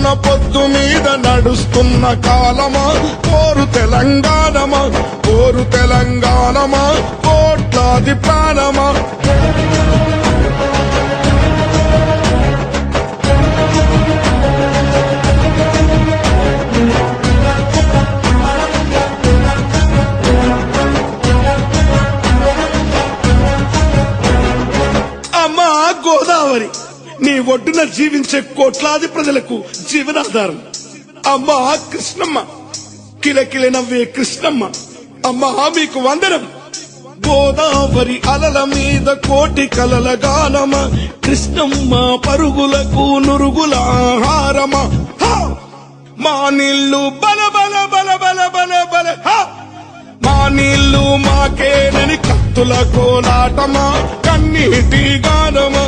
పొద్దున్న పొద్దు మీద నడుస్తున్న కాలమా కోరు తెలంగాణమా కోరు తెలంగాణమా కోట్లాది ప్రాణమా అమ్మా గోదావరి నీ ఒడ్డున జీవించే కోట్లాది ప్రజలకు జీవనాధారం. అమ్మా కృష్ణమ్మ కిలకిల నవ్వే కృష్ణమ్మ అమ్మా మీకు వందనం. గోదావరి అలల మీద కోటి కలల గానమ కృష్ణమ్మ పరుగులకు నురుగుల ఆహారమా. మా నీళ్లు బల బల బల బల బల బల మా నీళ్లు మాకేనని కత్తుల కోలాటమా కన్నీటి గానమా